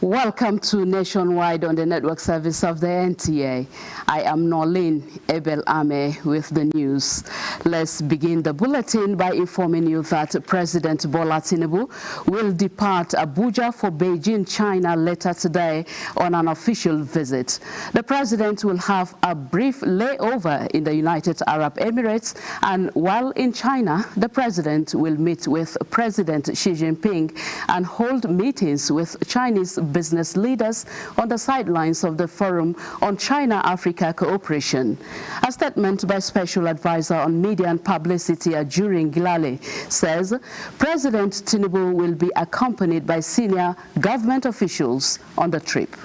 Welcome to Nationwide on the network service of the NTA. I am Norlene Ebel-Ame with the news. Let's begin the bulletin by informing you that President Bola Tinubu will depart Abuja for Beijing, China later today on an official visit. The president will have a brief layover in the United Arab Emirates, and while in China, the president will meet with President Xi Jinping and hold meetings with Chinese business leaders on the sidelines of the Forum on China-Africa Cooperation. A statement by Special Advisor on Media and Publicity Ajuri Ngilale says President Tinubu will be accompanied by senior government officials on the trip.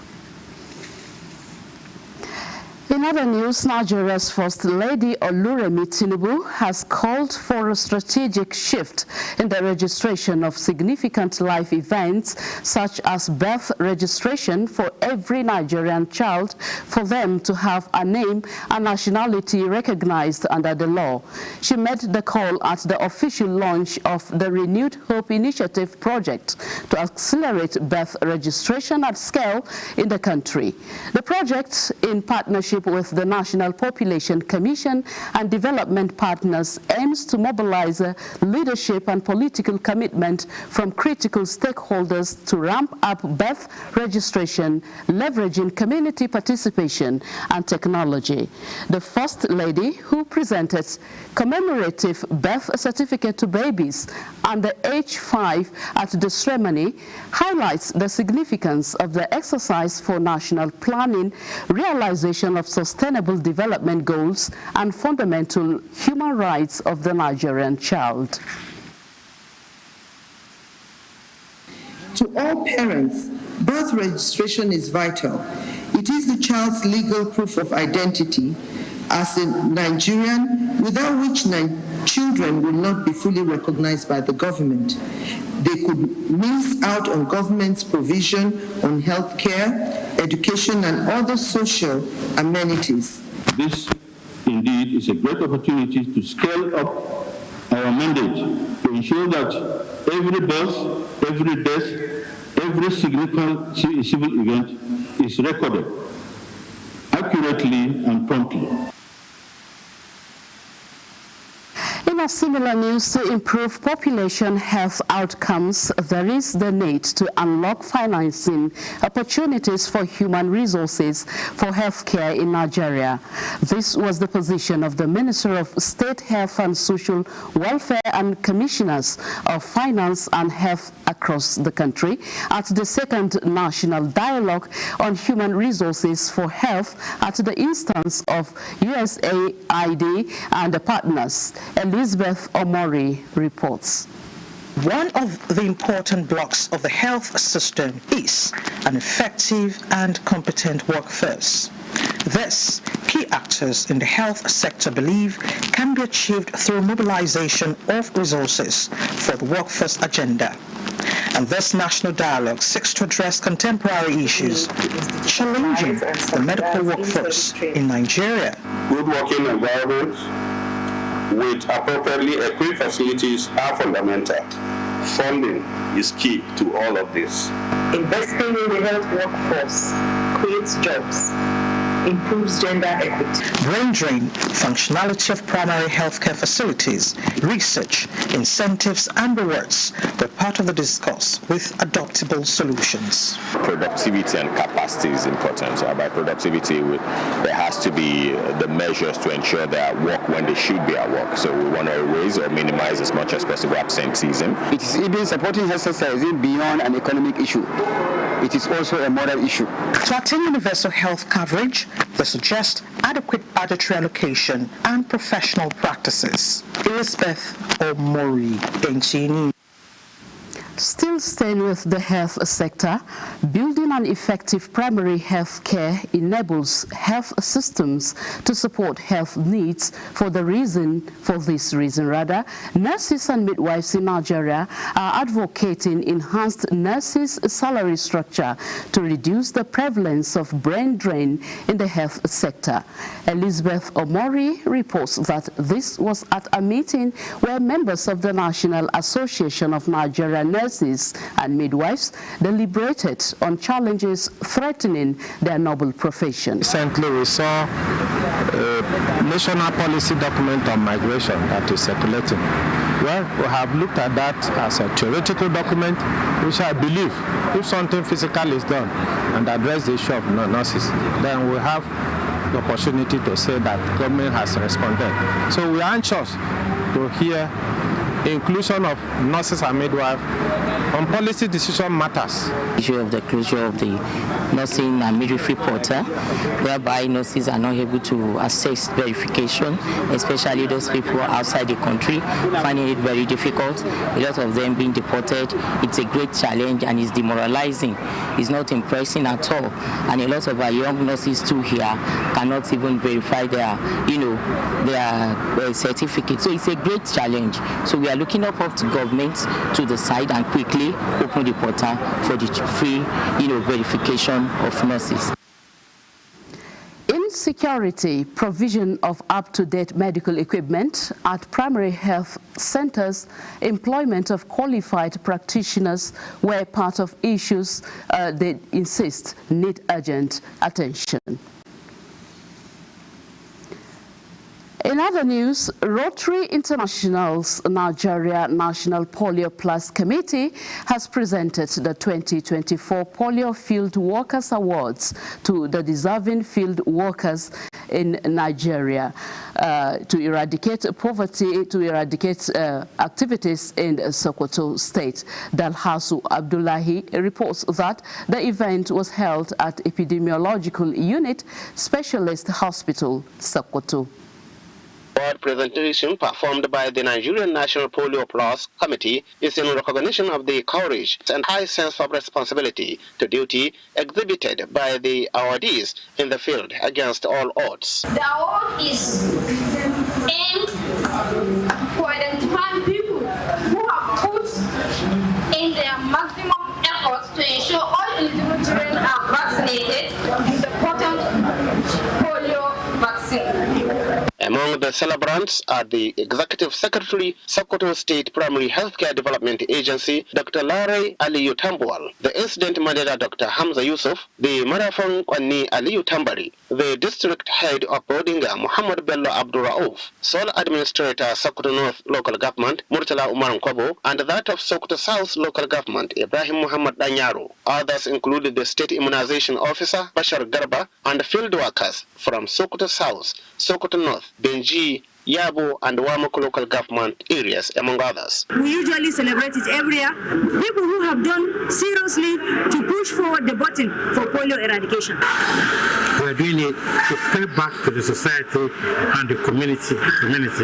In other news, Nigeria's First Lady Oluremi Tinubu has called for a strategic shift in the registration of significant life events such as birth registration for every Nigerian child for them to have a name and nationality recognized under the law. She made the call at the official launch of the Renewed Hope Initiative project to accelerate birth registration at scale in the country. The project, in partnership with the National Population Commission and development partners, aims to mobilize leadership and political commitment from critical stakeholders to ramp up birth registration, leveraging community participation and technology. The First Lady, who presented commemorative birth certificate to babies under age 5 at the ceremony, highlights the significance of the exercise for national planning, realization of sustainable development goals, and fundamental human rights of the Nigerian child. To all parents, birth registration is vital. It is the child's legal proof of identity as a Nigerian, without which children will not be fully recognized by the government. They could miss out on government's provision on health care, education, and other social amenities. This, indeed, is a great opportunity to scale up our mandate to ensure that every birth, every death, every significant civil event is recorded accurately and promptly. In a similar news, to improve population health outcomes, there is the need to unlock financing opportunities for human resources for healthcare in Nigeria. This was the position of the Minister of State Health and Social Welfare and Commissioners of Finance and Health across the country at the second National Dialogue on Human Resources for Health at the instance of USAID and the partners. Elizabeth Omori reports. One of the important blocks of the health system is an effective and competent workforce. This, key actors in the health sector believe, can be achieved through mobilization of resources for the workforce agenda. And this national dialogue seeks to address contemporary issues challenging the medical workforce in Nigeria. Good working environment with appropriately equipped facilities are fundamental. Funding is key to all of this. Investing in the health workforce creates jobs. improves gender equity. Brain drain, functionality of primary healthcare facilities, research, incentives and rewards were part of the discourse with adoptable solutions. Productivity and capacity is important. By productivity, there has to be the measures to ensure they are at work when they should be at work. So we want to erase or minimize as much as possible absenteeism. It is even supporting health services beyond an economic issue. It is also a moral issue. To attain universal health coverage, they suggest adequate budgetary allocation and professional practices. Elizabeth Omori, NTA. Still staying with the health sector, building an effective primary health care enables health systems to support health needs. For this reason, nurses and midwives in Nigeria are advocating enhanced nurses' salary structure to reduce the prevalence of brain drain in the health sector. Elizabeth Omori reports that this was at a meeting where members of the National Association of Nigerian Nurses and Midwives deliberated on challenges threatening their noble profession. Recently, we saw a national policy document on migration that is circulating. Well, we have looked at that as a theoretical document, which I believe, if something physical is done and address the issue of nurses, then we have the opportunity to say that government has responded. So we are anxious to hear inclusion of nurses and midwives on policy decision matters. Issue of the closure of the nursing and midwifery portal, whereby nurses are not able to access verification, especially those people outside the country, finding it very difficult. A lot of them being deported. It's a great challenge and it's demoralizing. It's not impressing at all. And a lot of our young nurses too here cannot even verify their certificate. So it's a great challenge. So we are looking up to government to decide and quickly open the portal for the free, verification of nurses. Insecurity, provision of up-to-date medical equipment at primary health centers, employment of qualified practitioners were part of issues they insist need urgent attention. In other news, Rotary International's Nigeria National Polio Plus Committee has presented the 2024 Polio Field Workers Awards to the deserving field workers in Nigeria to eradicate poverty, to eradicate activities in Sokoto State. Dalhasu Abdullahi reports that the event was held at Epidemiological Unit Specialist Hospital, Sokoto. Award presentation performed by the Nigerian National Polio Plus Committee is in recognition of the courage and high sense of responsibility to duty exhibited by the awardees in the field against all odds. The award is aimed for identifying people who have put in their maximum efforts to ensure all eligible children are vaccinated with the potent polio vaccine. Among the celebrants are the Executive Secretary, Sokoto State Primary Healthcare Development Agency, Dr. Lare Aliyu Tambuwal, the Incident Manager, Dr. Hamza Yusuf, the Marafon Kwani Aliyu Tambari, the District Head of Bodinga, Muhammad Bello Abdurraouf, Sole Administrator, Sokoto North Local Government, Murtala Umar Nkobo, and that of Sokoto South Local Government, Ibrahim Muhammad Danyaro. Others included the State Immunization Officer, Bashar Garba, and field workers from Sokoto South, Sokoto North, Benji, Yabo, and Wamako local government areas, among others. We usually celebrate it every year. People who have done seriously to push forward the button for polio eradication. We are doing it to pay back to the society and the community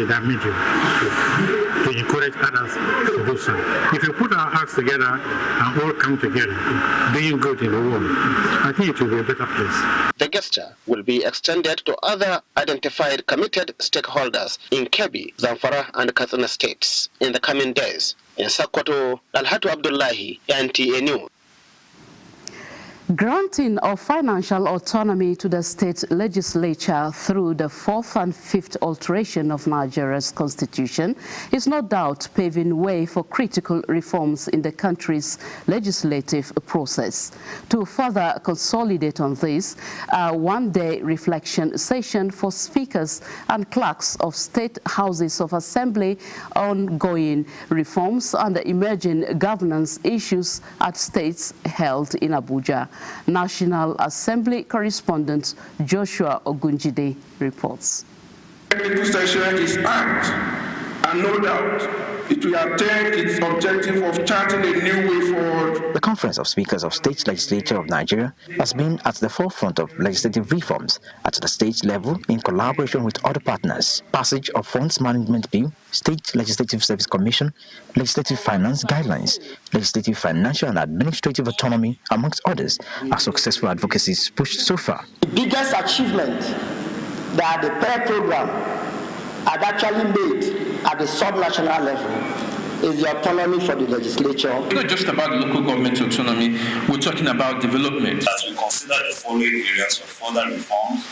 that made you, to encourage others to do so. If you put our hearts together and all come together, doing good in the world, I think it will be a better place. The gesture will be extended to other identified committed stakeholders in Kebbi, Zamfara, and Katsina states in the coming days. In Sokoto, Dalhatu Abdullahi, NTA News. Granting of financial autonomy to the state legislature through the 4th and 5th alteration of Nigeria's constitution is no doubt paving way for critical reforms in the country's legislative process. To further consolidate on this, a one-day reflection session for speakers and clerks of state houses of assembly, ongoing reforms and the emerging governance issues at states held in Abuja. National Assembly correspondent Joshua Ogunjide reports. The legislature is armed, and no doubt it will attain its objective of charting a new way forward. The Conference of Speakers of State Legislature of Nigeria has been at the forefront of legislative reforms at the state level in collaboration with other partners. Passage of Funds Management Bill, State Legislative Service Commission, Legislative Finance Guidelines, Legislative Financial and Administrative Autonomy, amongst others, are successful advocacies pushed so far. The biggest achievement that the PAIR program had actually made at the sub-national level is the autonomy for the legislature. It's not just about local government autonomy, we're talking about development. As we consider the following areas for further reforms,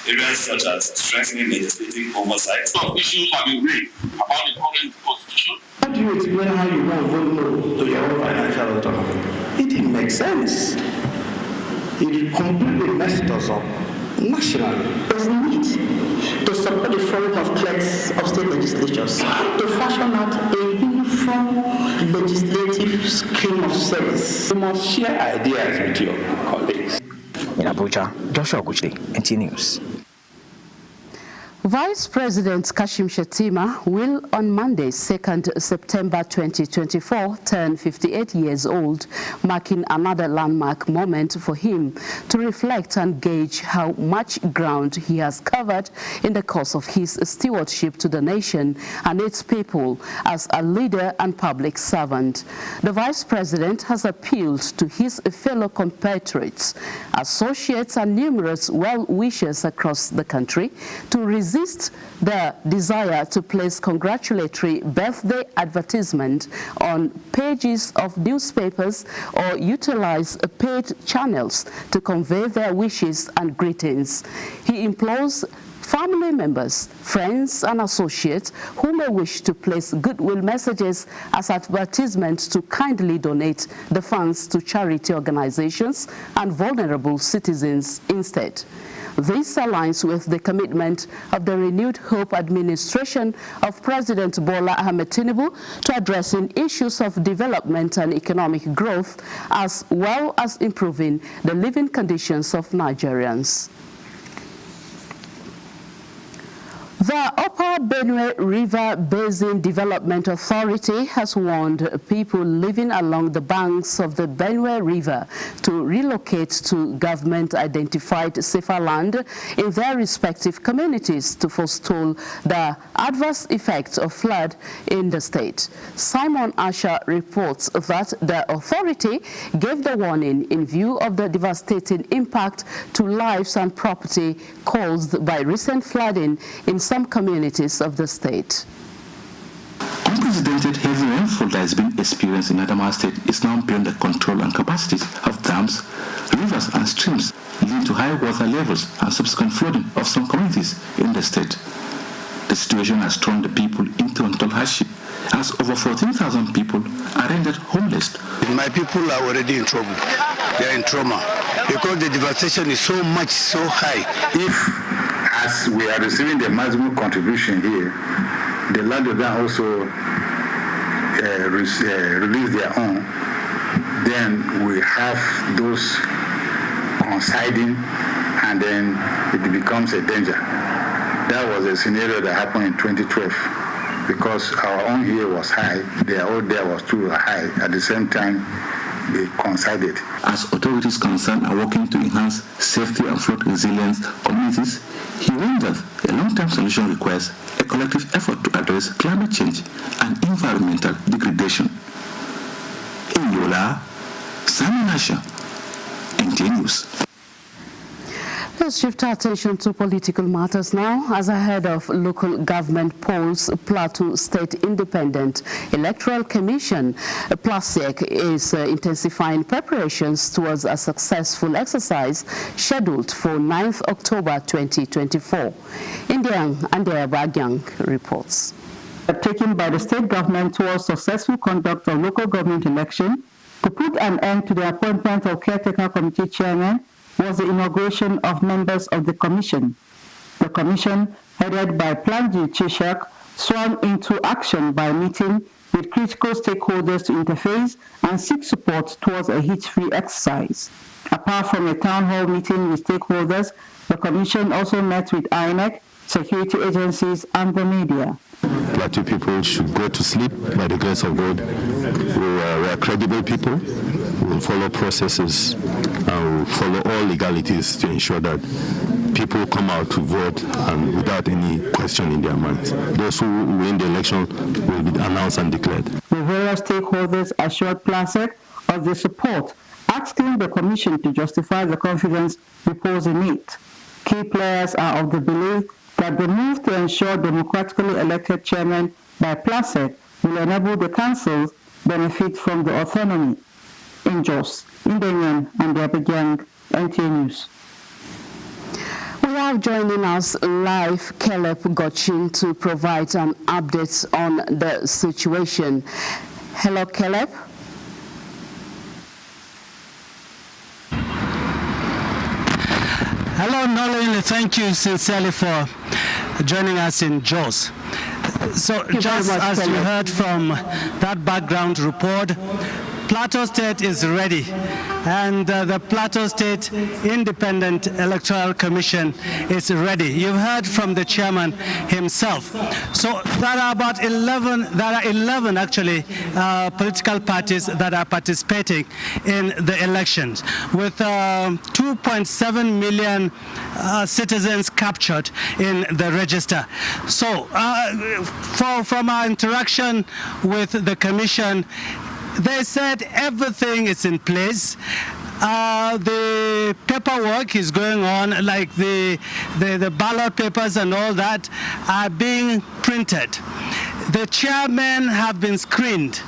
areas such as strengthening legislative oversight. Some issues have been raised about the current constitution. How do you explain how you want to vote no to your own financial autonomy? It didn't make sense. It completely messed us up nationally. There's a need to support the Forum of Clerks of State Legislatures to fashion out a uniform legislative scheme of service. You must share ideas with your colleagues. In Abuja, Joshua Ogunjide, NTA News. Vice President Kashim Shettima will on Monday, 2nd September 2024, turn 58 years old, marking another landmark moment for him to reflect and gauge how much ground he has covered in the course of his stewardship to the nation and its people as a leader and public servant. The Vice President has appealed to his fellow compatriots, associates and numerous well-wishers across the country to resist the desire to place congratulatory birthday advertisement on pages of newspapers or utilize paid channels to convey their wishes and greetings. He implores family members, friends and associates who may wish to place goodwill messages as advertisements to kindly donate the funds to charity organizations and vulnerable citizens instead. This aligns with the commitment of the Renewed Hope administration of President Bola Ahmed Tinubu to addressing issues of development and economic growth, as well as improving the living conditions of Nigerians. The Upper Benue River Basin Development Authority has warned people living along the banks of the Benue River to relocate to government-identified safer land in their respective communities to forestall the adverse effects of flood in the state. Simon Asher reports that the authority gave the warning in view of the devastating impact to lives and property caused by recent flooding in some communities of the state. Unprecedented heavy rainfall that has been experienced in Adamawa State is now beyond the control and capacities of dams, rivers and streams, leading to high water levels and subsequent flooding of some communities in the state. The situation has thrown the people into untold hardship, as over 14,000 people are rendered homeless. My people are already in trouble. They are in trauma because the devastation is so much, so high. If, as we are receiving the maximum contribution here, the landlord also release their own, then we have those coinciding, and then it becomes a danger. That was a scenario that happened in 2012, because our own here was high, their own there was too high. At the same time, they coincided. As authorities concerned are working to enhance safety and flood resilience communities, he warned that a long-term solution requires a collective effort to address climate change and environmental degradation. In Yola, Simon Asher, NTA News. Let's shift our attention to political matters now. As ahead of local government polls, Plateau State Independent Electoral Commission, PLASEC, is intensifying preparations towards a successful exercise scheduled for 9th October 2024. Indian Andrea Bagyang reports. Taken by the state government towards successful conduct of local government election to put an end to the appointment of caretaker committee chairman was the inauguration of members of the commission. The commission, headed by Planji Chishak, swung into action by meeting with critical stakeholders to interface and seek support towards a hitch-free exercise. Apart from a town hall meeting with stakeholders, the commission also met with INEC, security agencies, and the media. Plateau people should go to sleep by the grace of God. We are credible people. We will follow processes and will follow all legalities to ensure that people come out to vote and without any question in their minds. Those who win the election will be announced and declared. The various stakeholders assured PLASEC of their support, asking the Commission to justify the confidence reposed in it. Key players are of the belief that the move to ensure democratically elected chairman by PLASEC will enable the councils benefit from the autonomy. In Jos, Indian and Abuja, NTA News. We have joining us live Caleb Gochin to provide an update on the situation. Hello, Caleb. Hello, Nolan. Thank you sincerely for joining us in Jos. So, just as you heard from that background report, Plateau State is ready, and the Plateau State Independent Electoral Commission is ready. You've heard from the chairman himself. So there are about 11 actually political parties that are participating in the elections, with 2.7 million citizens captured in the register. So from our interaction with the commission, they said everything is in place. The paperwork is going on, like the ballot papers and all that are being printed. The chairmen have been screened.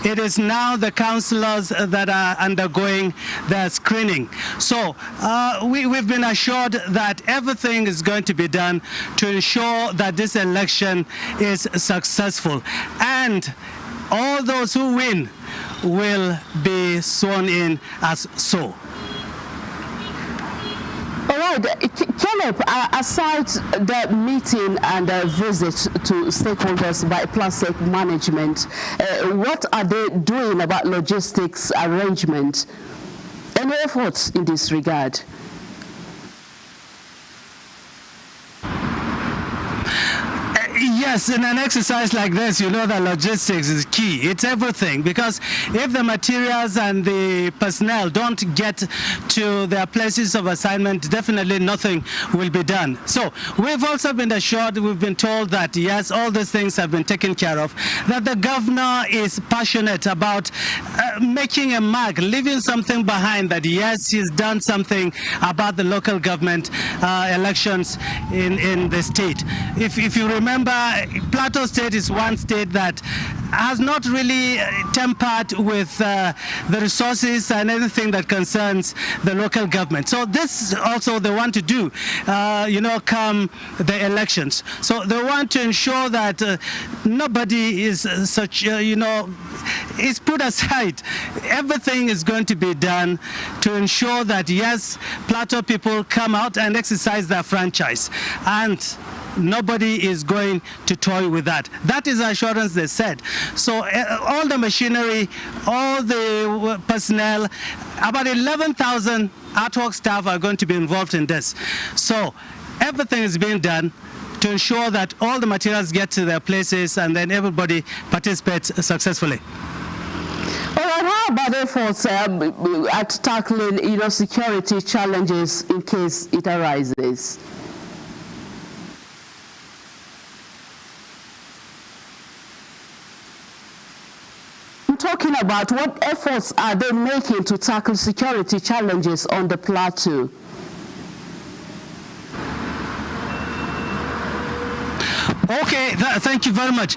It is now the councillors that are undergoing their screening. So we've been assured that everything is going to be done to ensure that this election is successful. And all those who win will be sworn in as so. All right, Caleb, aside the meeting and the visit to stakeholders by PLASEC management, what are they doing about logistics arrangement? Any efforts in this regard? Yes, in an exercise like this, you know that logistics is key. It's everything, because if the materials and the personnel don't get to their places of assignment, definitely nothing will be done. So we've also been assured, we've been told that yes, all these things have been taken care of, that the governor is passionate about making a mark, leaving something behind, that yes, he's done something about the local government elections in the state. If you remember, Plateau State is one state that has not really tempered with the resources and everything that concerns the local government. So this also they want to do, come the elections. So they want to ensure that nobody is is put aside. Everything is going to be done to ensure that, yes, Plateau people come out and exercise their franchise. And nobody is going to toy with that. That is the assurance they said. So all the machinery, all the personnel, about 11,000 ad hoc staff are going to be involved in this. So everything is being done to ensure that all the materials get to their places and then everybody participates successfully. All right, how about efforts at tackling, security challenges in case it arises? Talking about what efforts are they making to tackle security challenges on the plateau? Okay, thank you very much.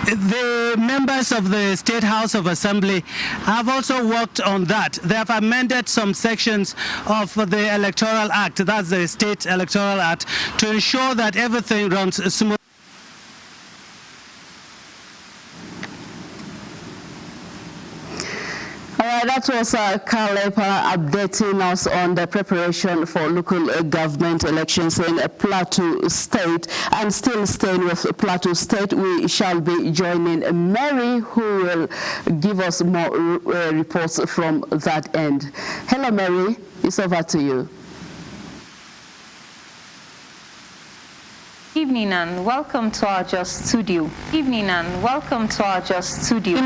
The members of the State House of Assembly have also worked on that. They have amended some sections of the Electoral Act, that's the State Electoral Act, to ensure that everything runs smoothly. That was Kalepa updating us on the preparation for local government elections in Plateau State. And still staying with Plateau State, we shall be joining Mary, who will give us more reports from that end. Hello, Mary. It's over to you. Evening and welcome to our Just Studio. In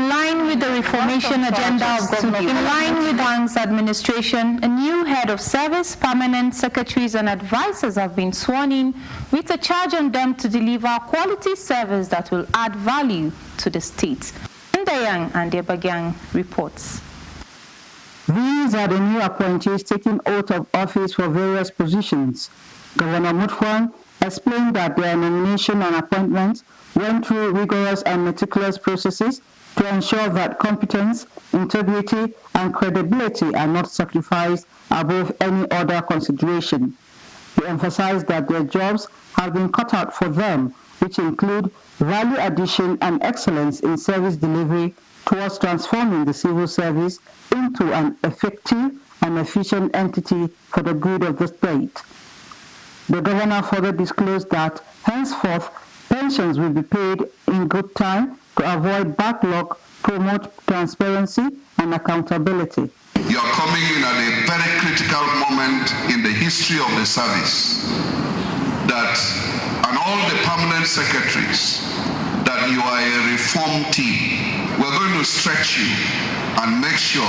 line with the reformation agenda of government, in line with Wang's administration, a new head of service, permanent secretaries and advisors have been sworn in with a charge on them to deliver quality service that will add value to the state. Ndayang and Debagang reports. These are the new appointees taking oath of office for various positions. Governor Mutfwang explained that their nomination and appointments went through rigorous and meticulous processes to ensure that competence, integrity, and credibility are not sacrificed above any other consideration. He emphasized that their jobs have been cut out for them, which include value addition and excellence in service delivery towards transforming the civil service into an effective and efficient entity for the good of the state. The governor further disclosed that henceforth pensions will be paid in good time to avoid backlog, promote transparency and accountability. You are coming in at a very critical moment in the history of the service, and all the permanent secretaries, that you are a reform team. We're going to stretch you and make sure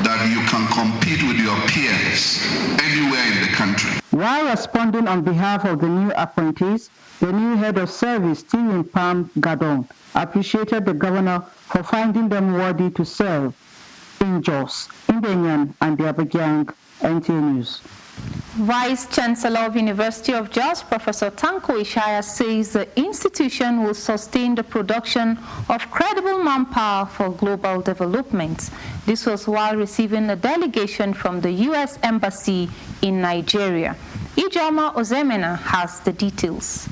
that you can compete with your peers anywhere in the country. While responding on behalf of the new appointees, the new head of service, Stephen Pam Gadon, appreciated the governor for finding them worthy to serve in Jos, Nigerian and the Abuja, NTA News. Vice Chancellor of University of Jos, Professor Tanko Ishaya, says the institution will sustain the production of credible manpower for global development. This was while receiving a delegation from the U.S. Embassy in Nigeria. Ijoma Ozemena has the details.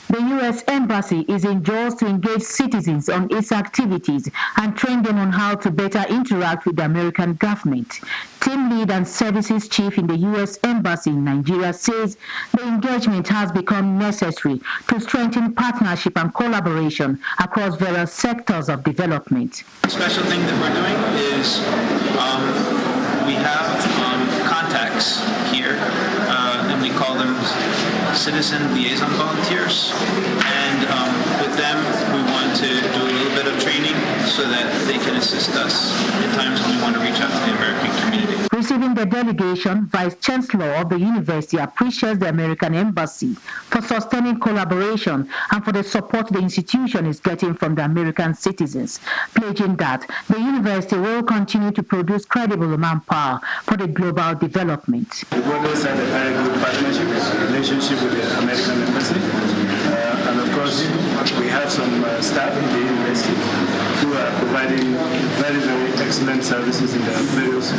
The U.S. Embassy is in Jos to engage citizens on its activities and train them on how to better interact with the American government. Team lead and services chief in the U.S. Embassy in Nigeria says the engagement has become necessary to strengthen partnership and collaboration across various sectors of development. The special thing that we're doing is we have contacts here, and we call them citizen liaison volunteers, and with them we want to do a little bit of training so that they can assist us in times when we want to reach out to the American community. Receiving the delegation, Vice Chancellor of the university appreciates the American Embassy for sustaining collaboration and for the support the institution is getting from the American citizens, pledging that the university will continue to produce credible manpower for the global development. We've always had a very good partnership, relationship with the American Embassy, and of course we have some staff in the university who are providing very, very excellent services in the various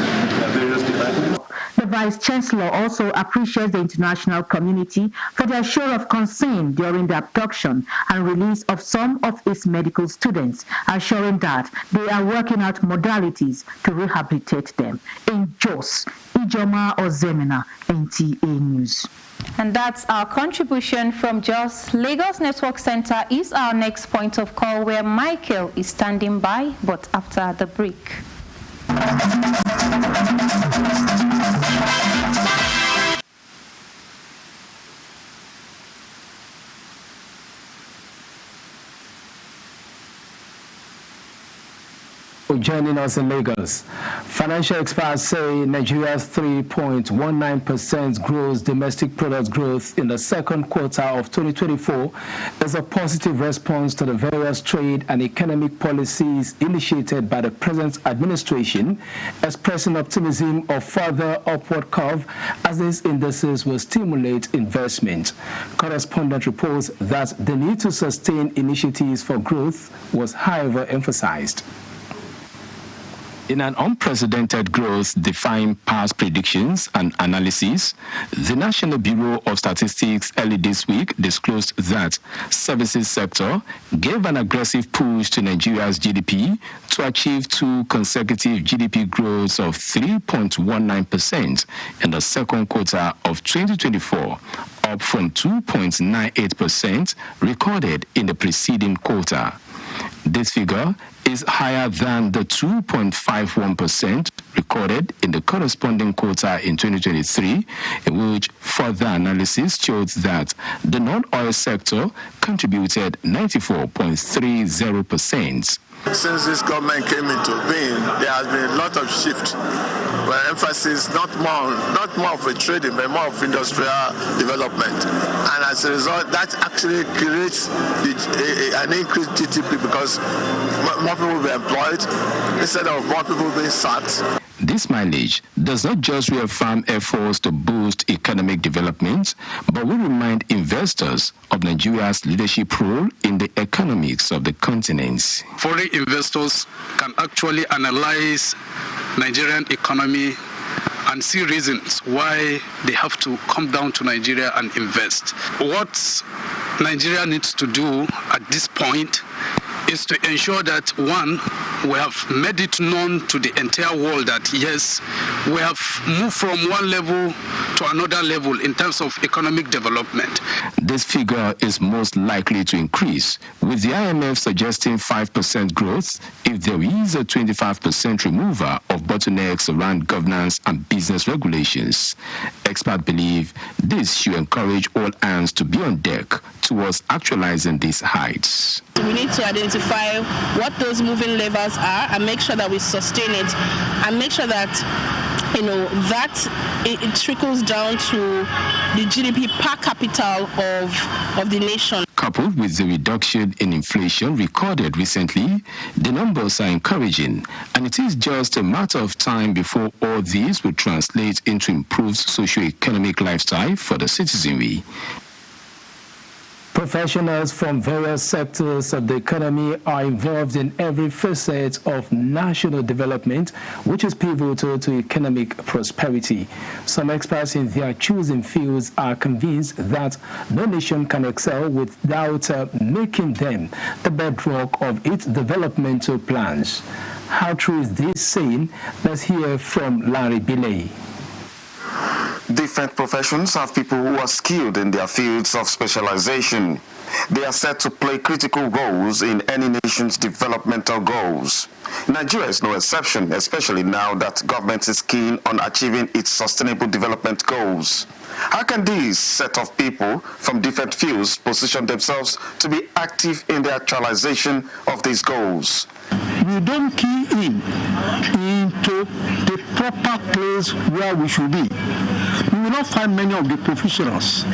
departments. The Vice Chancellor also appreciates the international community for their show of concern during the abduction and release of some of its medical students, assuring that they are working out modalities to rehabilitate them. In Jos, Ijoma Ozemena, NTA News. And that's our contribution from Jos. Lagos Network Center is our next point of call, where Michael is standing by, but after the break. Joining us in Lagos. Financial experts say Nigeria's 3.19% gross domestic product growth in the second quarter of 2024 is a positive response to the various trade and economic policies initiated by the present administration, expressing optimism of further upward curve as these indices will stimulate investment. Correspondent reports that the need to sustain initiatives for growth was, however, emphasized. In an unprecedented growth defying past predictions and analysis, the National Bureau of Statistics early this week disclosed that services sector gave an aggressive push to Nigeria's GDP to achieve 2 consecutive GDP growths of 3.19% in the second quarter of 2024, up from 2.98% recorded in the preceding quarter. This figure is higher than the 2.51% recorded in the corresponding quarter in 2023, in which further analysis showed that the non-oil sector contributed 94.30%. Since this government came into being, there has been a lot of shift, where emphasis not more of a trading, but more of industrial development. And as a result, that actually creates an increased GDP because more people will be employed instead of more people being sacked. This mileage does not just reaffirm efforts to boost economic development, but will remind investors of Nigeria's leadership role in the economics of the continent. Foreign investors can actually analyze Nigerian economy and see reasons why they have to come down to Nigeria and invest. What Nigeria needs to do at this point is to ensure that, one, we have made it known to the entire world that, yes, we have moved from one level to another level in terms of economic development. This figure is most likely to increase, with the IMF suggesting 5% growth if there is a 25% removal of bottlenecks around governance and business regulations. Experts believe this should encourage all hands to be on deck towards actualizing these heights. We need to identify what those moving levers are and make sure that we sustain it and make sure that it trickles down to the GDP per capita of the nation. Coupled with the reduction in inflation recorded recently, the numbers are encouraging, and it is just a matter of time before all these will translate into improved socio-economic lifestyle for the citizenry. Professionals from various sectors of the economy are involved in every facet of national development, which is pivotal to economic prosperity. Some experts in their choosing fields are convinced that no nation can excel without making them the bedrock of its developmental plans. How true is this saying? Let's hear from Larry Bilay. Different professions have people who are skilled in their fields of specialization. They are set to play critical roles in any nation's developmental goals. Nigeria is no exception, especially now that government is keen on achieving its sustainable development goals. How can this set of people from different fields position themselves to be active in the actualization of these goals? We don't key in into the proper place where we should be. We will not find many of the professionals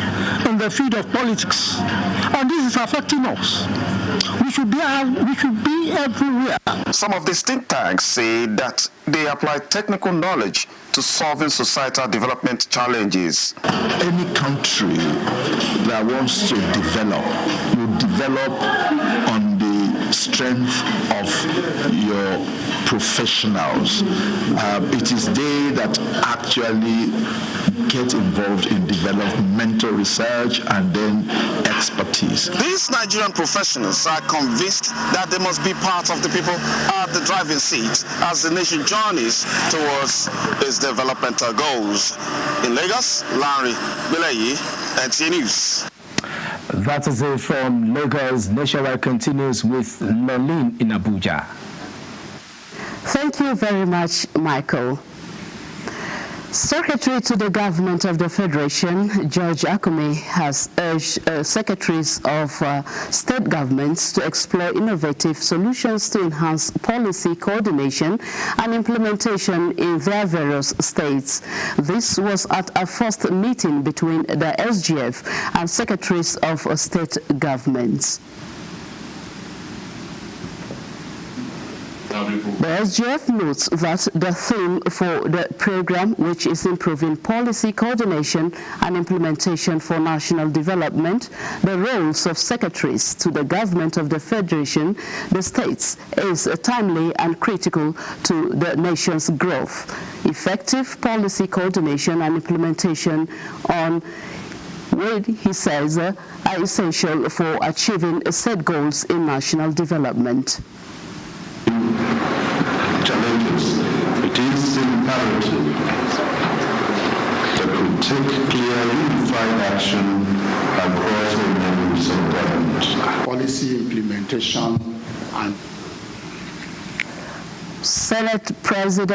in the field of politics, and this is affecting us. We should be everywhere. Some of these think tanks say that they apply technical knowledge to solving societal development challenges. Any country that wants to develop will develop on the strength of your professionals. It is they that actually get involved in developmental research and then expertise. These Nigerian professionals are convinced that they must be part of the people at the driving seat as the nation journeys towards its developmental goals. In Lagos, Larry Bilayi, NTA News. That is it from Lagos. Nationwide continues with Lolin in Abuja. Thank you very much, Michael. Secretary to the Government of the Federation, George Akume, has urged secretaries of state governments to explore innovative solutions to enhance policy coordination and implementation in their various states. This was at a first meeting between the SGF and secretaries of state governments. The SGF notes that the theme for the program, which is improving policy coordination and implementation for national development, the roles of secretaries to the government of the Federation, the states, is timely and critical to the nation's growth. Effective policy coordination and implementation on what he says are essential for achieving set goals in national development. Challenges, it is imperative that we take clear, unified action across all levels of government. Policy implementation and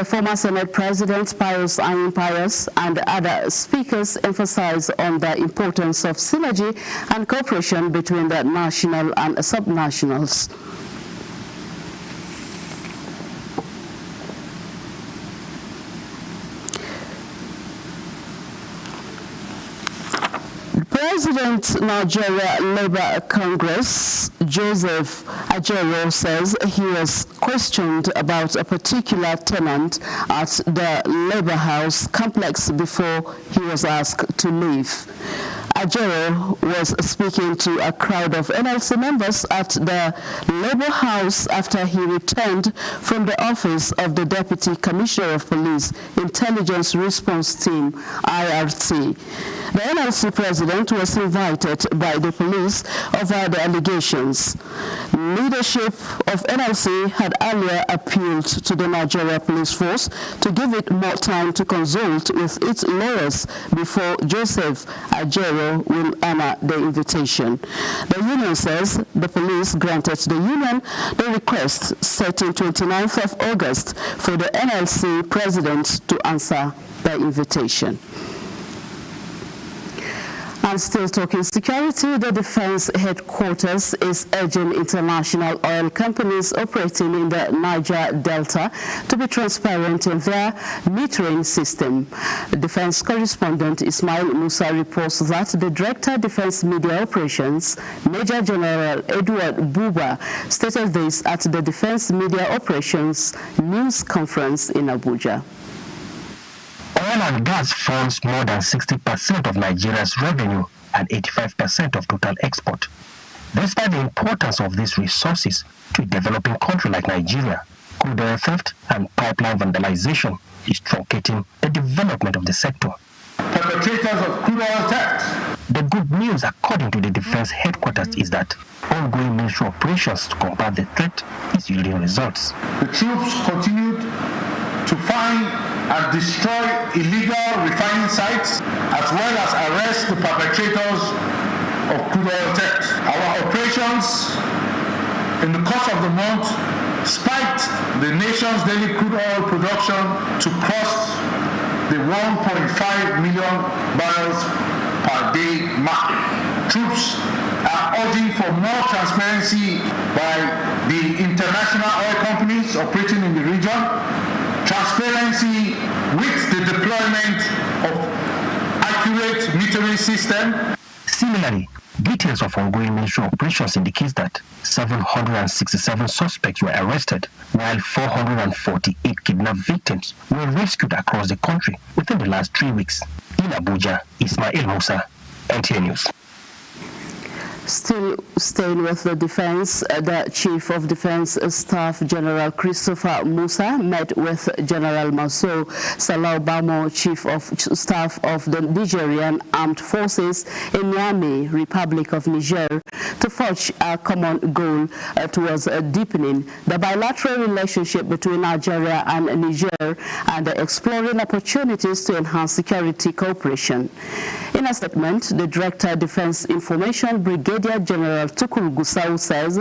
Former Senate President Pius Ayin Pius and other speakers emphasize on the importance of synergy and cooperation between the national and subnationals. President Nigeria Labour Congress, Joseph Ajero, says he was questioned about a particular tenant at the Labour House complex before he was asked to leave. Ajero was speaking to a crowd of NLC members at the Labour House after he returned from the office of the Deputy Commissioner of Police Intelligence Response Team, IRT. The NLC president was invited by the police over the allegations. Leadership of NLC had earlier appealed to the Nigeria Police Force to give it more time to consult with its lawyers before Joseph Ajero will honor the invitation. The union says the police granted the union the request setting 29th of August for the NLC president to answer the invitation. And still talking security, the Defense Headquarters is urging international oil companies operating in the Niger Delta to be transparent in their metering system. Defense correspondent Ismail Musa reports that the Director of Defense Media Operations, Major General Edward Buba, stated this at the Defense Media Operations News Conference in Abuja. Oil and gas forms more than 60% of Nigeria's revenue and 85% of total export. Despite the importance of these resources to a developing country like Nigeria, crude oil theft and pipeline vandalization is truncating the development of the sector. perpetrators of crude oil theft. The good news, according to the Defense Headquarters, is that ongoing military operations to combat the threat is yielding results. The troops continued to find and destroy illegal refining sites, as well as arrest the perpetrators of crude oil theft. Our operations in the course of the month spiked the nation's daily crude oil production to cross the 1.5 million barrels per day mark. Troops are urging for more transparency by the international oil companies operating in the region, transparency with the deployment of accurate metering system. Similarly, details of ongoing military operations indicates that 767 suspects were arrested, while 448 kidnapped victims were rescued across the country within the last 3 weeks. In Abuja, Ismail Musa, NTA News. Still staying with the defense, the Chief of Defense Staff General Christopher Musa met with General Maso Salau Bamo, Chief of Staff of the Nigerian Armed Forces in Niamey, Republic of Niger, to forge a common goal towards deepening the bilateral relationship between Nigeria and Niger and exploring opportunities to enhance security cooperation. In a statement, the Director of Defense Information Brigade Brigadier General Tukul Gusau says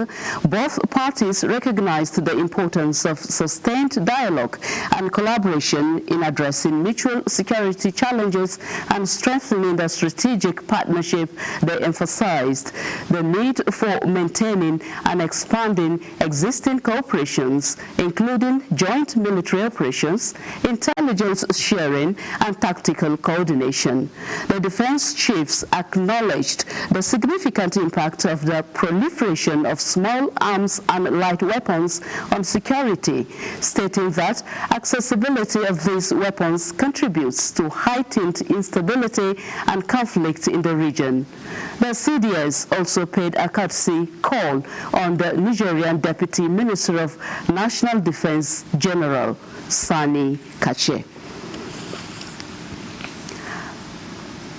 both parties recognized the importance of sustained dialogue and collaboration in addressing mutual security challenges and strengthening the strategic partnership. They emphasized the need for maintaining and expanding existing cooperations, including joint military operations, intelligence sharing, and tactical coordination. The defense chiefs acknowledged the significant impact of the proliferation of small arms and light weapons on security, stating that accessibility of these weapons contributes to heightened instability and conflict in the region. The CDS also paid a courtesy call on the Nigerian Deputy Minister of National Defense, General Sani Kache.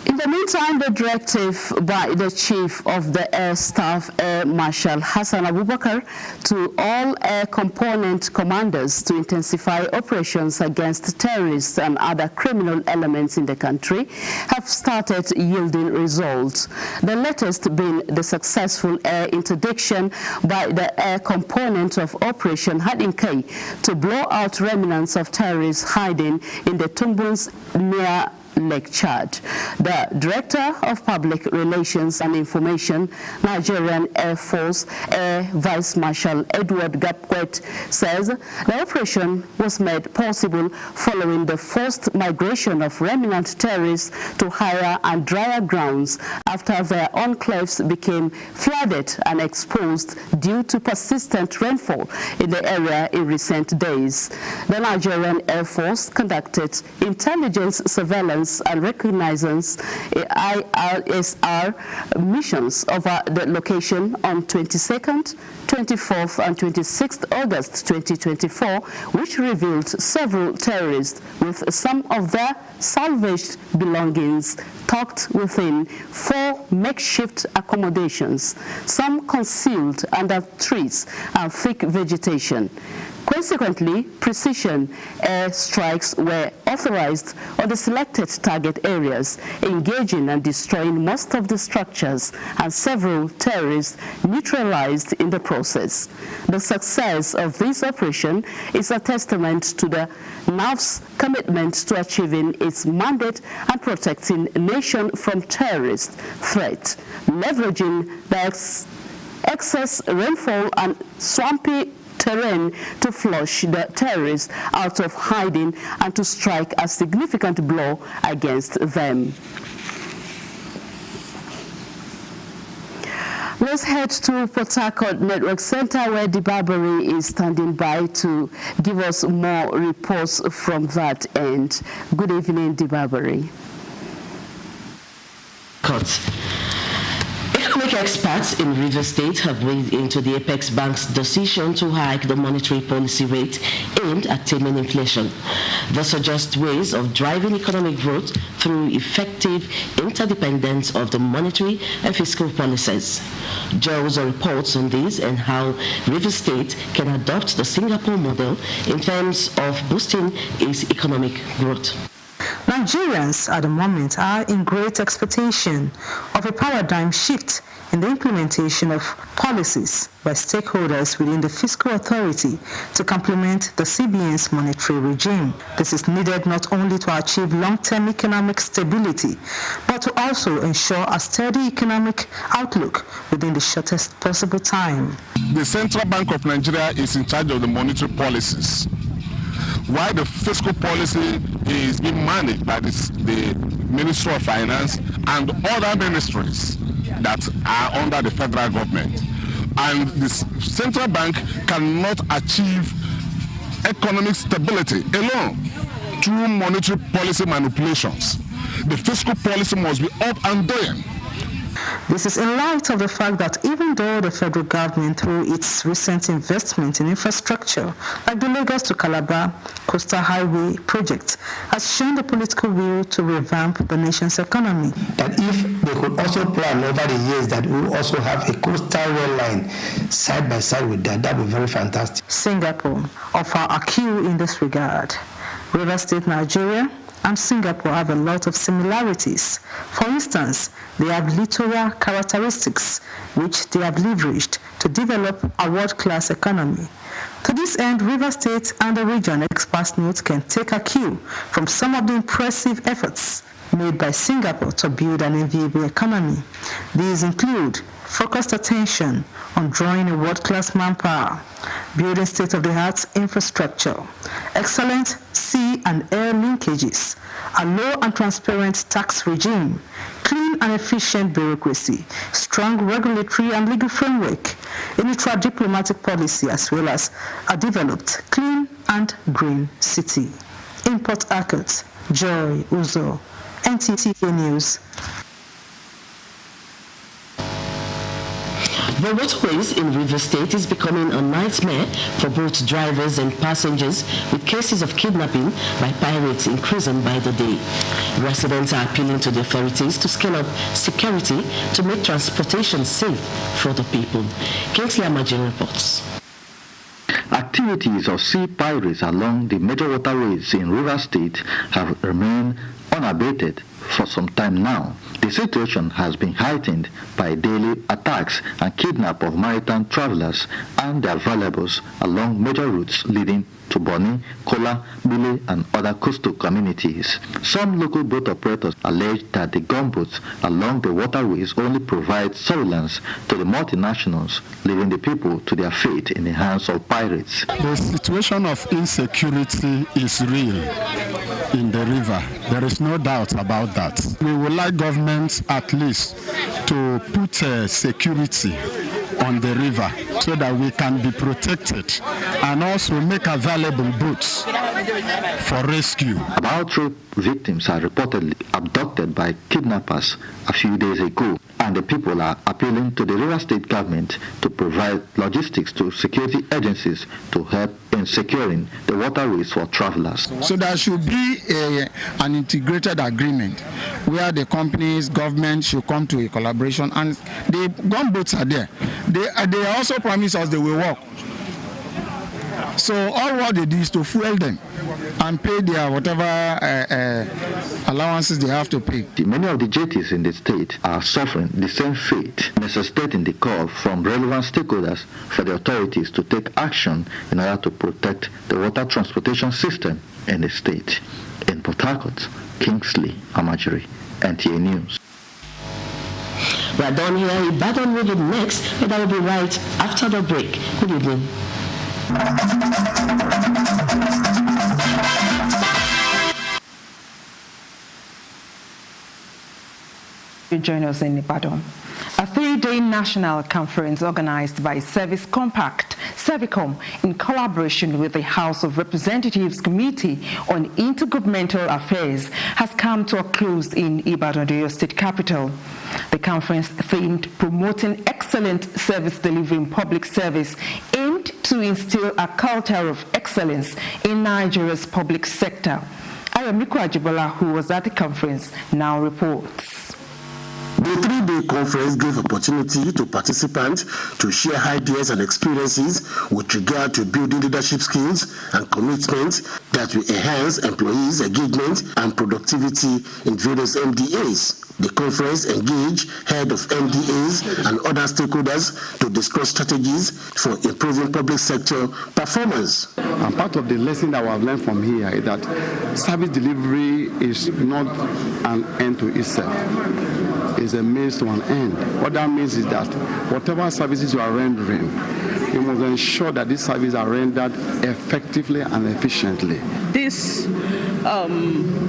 In the meantime, the directive by the Chief of the Air Staff, Air Marshal Hassan Abubakar, to all air component commanders to intensify operations against terrorists and other criminal elements in the country have started yielding results. The latest being the successful air interdiction by the air component of Operation Hadinkai to blow out remnants of terrorists hiding in the Tumbuns near Lake Chad. The Director of Public Relations and Information, Nigerian Air Force Air Vice Marshal Edward Gapquet, says the operation was made possible following the forced migration of remnant terrorists to higher and drier grounds after their enclaves became flooded and exposed due to persistent rainfall in the area in recent days. The Nigerian Air Force conducted intelligence surveillance and reconnaissance IRSR missions over the location on 22nd, 24th and 26th August 2024, which revealed several terrorists with some of their salvaged belongings tucked within 4 makeshift accommodations, some concealed under trees and thick vegetation. Consequently, precision air strikes were authorized on the selected target areas, engaging and destroying most of the structures, and several terrorists neutralized in the process. The success of this operation is a testament to the NAV's commitment to achieving its mandate and protecting a nation from terrorist threat, leveraging the excess rainfall and swampy terrain to flush the terrorists out of hiding and to strike a significant blow against them. Let's head to Port Harcourt Network Center, where Dibabari is standing by to give us more reports from that end. Good evening, Dibabari. Economic experts in Rivers State have weighed into the Apex Bank's decision to hike the monetary policy rate aimed at taming inflation. They suggest ways of driving economic growth through effective interdependence of the monetary and fiscal policies. Joe's reports on this and how Rivers State can adopt the Singapore model in terms of boosting its economic growth. Nigerians at the moment are in great expectation of a paradigm shift in the implementation of policies by stakeholders within the fiscal authority to complement the CBN's monetary regime. This is needed not only to achieve long-term economic stability, but to also ensure a steady economic outlook within the shortest possible time. The Central Bank of Nigeria is in charge of the monetary policies, while the fiscal policy is being managed by the Ministry of Finance and other ministries that are under the federal government. And the central bank cannot achieve economic stability alone through monetary policy manipulations. The fiscal policy must be up and doing. This is in light of the fact that even though the federal government, through its recent investment in infrastructure, like the Lagos to Calabar Coastal Highway project, has shown the political will to revamp the nation's economy. That if they could also plan over the years that we will also have a coastal rail line side by side with that would be very fantastic. Singapore offer a cue in this regard. Rivers State, Nigeria, and Singapore have a lot of similarities. For instance, they have littoral characteristics which they have leveraged to develop a world-class economy. To this end, Rivers State and the region experts note can take a cue from some of the impressive efforts made by Singapore to build an enviable economy. These include focused attention on drawing a world-class manpower, building state-of-the-art infrastructure, excellent sea and air linkages, a low and transparent tax regime, clean and efficient bureaucracy, strong regulatory and legal framework, a neutral diplomatic policy, as well as a developed, clean and green city. In Port Harcourt, Joy Uzo, NTA News. The waterways in Rivers State is becoming a nightmare for both drivers and passengers, with cases of kidnapping by pirates increasing by the day. Residents are appealing to the authorities to scale up security to make transportation safe for the people. Kingsley Amajin reports. Activities of sea pirates along the major waterways in Rivers State have remained unabated for some time now. The situation has been heightened by daily attacks and kidnap of maritime travelers and their valuables along major routes leading to Bonny, Kola, Bile, and other coastal communities. Some local boat operators allege that the gunboats along the waterways only provide surveillance to the multinationals, leaving the people to their fate in the hands of pirates. The situation of insecurity is real in the river. There is no doubt about that. We would like government at least to put security on the river so that we can be protected and also make available boats for rescue. About 3 victims are reportedly abducted by kidnappers a few days ago, and the people are appealing to the River State government to provide logistics to security agencies to help in securing the waterways for travelers. So there should be an integrated agreement where the companies, government should come to a collaboration, and the gunboats are there. They also promise us they will work. So all what they do is to fuel them and pay their whatever allowances they have to pay. Many of the jetties in the state are suffering the same fate, necessitating the call from relevant stakeholders for the authorities to take action in order to protect the water transportation system in the state. In Port Harcourt, Kingsley Amajiri, NTA News. We are done here. Ibadan will be next, but I will be right after the break. Good evening. You join us in Ibadan. A 3-day national conference organized by Service Compact, Servicom, in collaboration with the House of Representatives Committee on Intergovernmental Affairs, has come to a close in Ibadan, the state capital. The conference themed Promoting Excellent Service Delivery in Public Service aimed to instill a culture of excellence in Nigeria's public sector. Ayomiko Ajibola, who was at the conference, now reports. The 3-day conference gave opportunity to participants to share ideas and experiences with regard to building leadership skills and commitment that will enhance employees' engagement and productivity in various NDAs. The conference engaged head of NDAs and other stakeholders to discuss strategies for improving public sector performance. And part of the lesson that we have learned from here is that service delivery is not an end to itself. It's a means to an end. What that means is that whatever services you are rendering, you must ensure that these services are rendered effectively and efficiently. This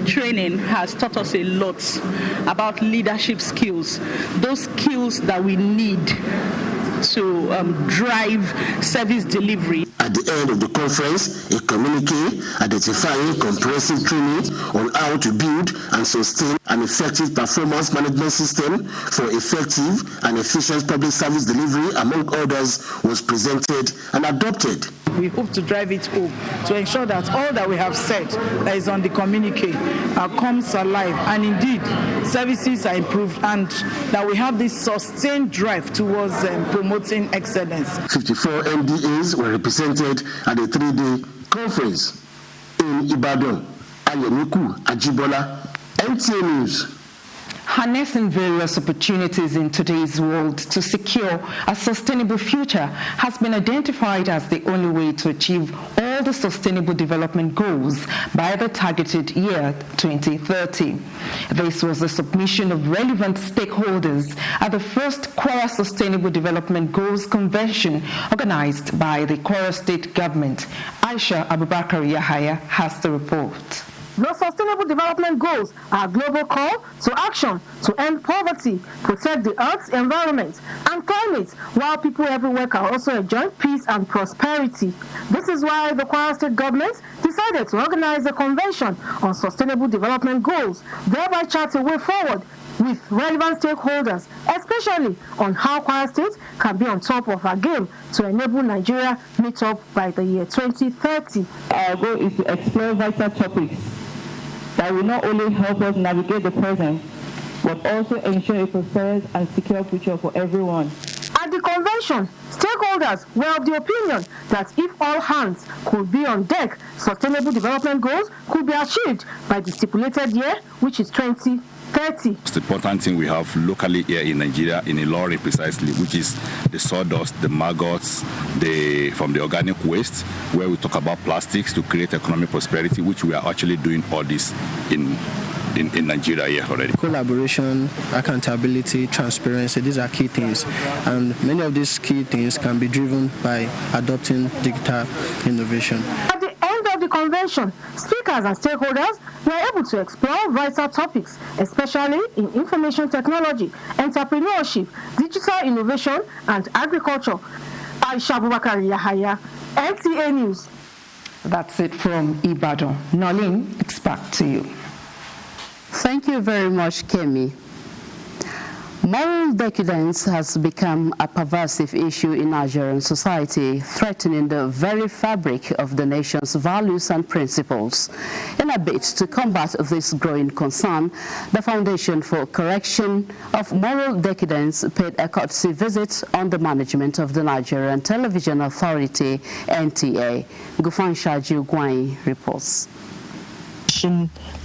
training has taught us a lot about leadership skills, those skills that we need to drive service delivery. At the end of the conference, a communique identifying comprehensive training on how to build and sustain an effective performance management system for effective and efficient public service delivery, among others, was presented and adopted. We hope to drive it home to ensure that all that we have said that is on the communique comes alive, and indeed services are improved, and that we have this sustained drive towards promoting excellence. 54 MDAs were represented at the 3-day conference in Ibadan. Ayemiku Ajibola, NTA News. Harnessing various opportunities in today's world to secure a sustainable future has been identified as the only way to achieve all the sustainable development goals by the targeted year 2030. This was the submission of relevant stakeholders at the first Kwara Sustainable Development Goals Convention organized by the Kwara State Government. Aisha Abubakar Yahaya has the report. The Sustainable Development Goals are a global call to action to end poverty, protect the earth's environment and climate, while people everywhere can also enjoy peace and prosperity. This is why the Kwara State government decided to organize a convention on Sustainable Development Goals, thereby chart a way forward with relevant stakeholders, especially on how Kwara State can be on top of our game to enable Nigeria meet up by the year 2030. Our goal is to explore vital topics that will not only help us navigate the present, but also ensure a prosperous and secure future for everyone. At the convention, stakeholders were of the opinion that if all hands could be on deck, sustainable development goals could be achieved by the stipulated year, which is 2030. It's the important thing we have locally here in Nigeria, in Ilori precisely, which is the sawdust, the maggots, from the organic waste, where we talk about plastics to create economic prosperity, which we are actually doing all this in Nigeria here already. Collaboration, accountability, transparency, these are key things. And many of these key things can be driven by adopting digital innovation. At the end of the convention, speakers and stakeholders were able to explore vital topics, especially in information technology, entrepreneurship, digital innovation, and agriculture. Aisha Abubakar Yahaya, NTA News. That's it from Ibadan. Nolin, it's back to you. Thank you very much, Kemi. Moral decadence has become a pervasive issue in Nigerian society, threatening the very fabric of the nation's values and principles. In a bid to combat this growing concern, the Foundation for Correction of Moral Decadence paid a courtesy visit on the management of the Nigerian Television Authority, NTA. Gufan Shaju Gwai reports.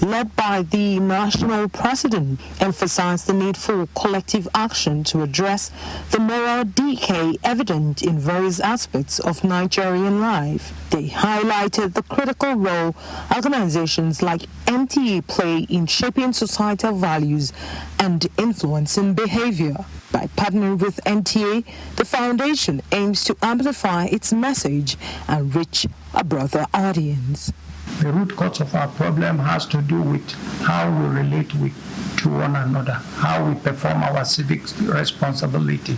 Led by the national president, emphasized the need for collective action to address the moral decay evident in various aspects of Nigerian life. They highlighted the critical role organizations like NTA play in shaping societal values and influencing behavior. By partnering with NTA, the foundation aims to amplify its message and reach a broader audience. The root cause of our problem has to do with how we relate to one another, how we perform our civic responsibility.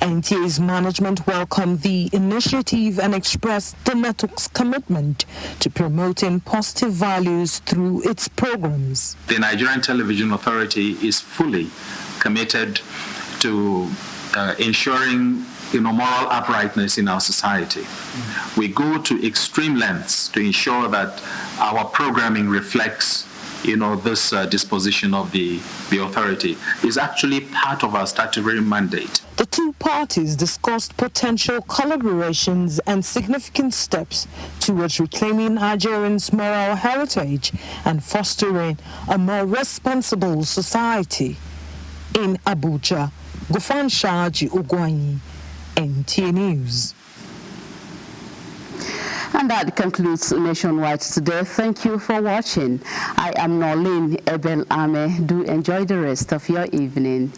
NTA's management welcomed the initiative and expressed the network's commitment to promoting positive values through its programs. The Nigerian Television Authority is fully committed to ensuring moral uprightness in our society. We go to extreme lengths to ensure that our programming reflects, this disposition of the authority. Is actually part of our statutory mandate. The two parties discussed potential collaborations and significant steps towards reclaiming Nigerians' moral heritage and fostering a more responsible society. In Abuja, Gufan Shaji Ogwanyi, NTA News. And that concludes Nationwide today. Thank you for watching. I am Nolin Ebel Ame. Do enjoy the rest of your evening.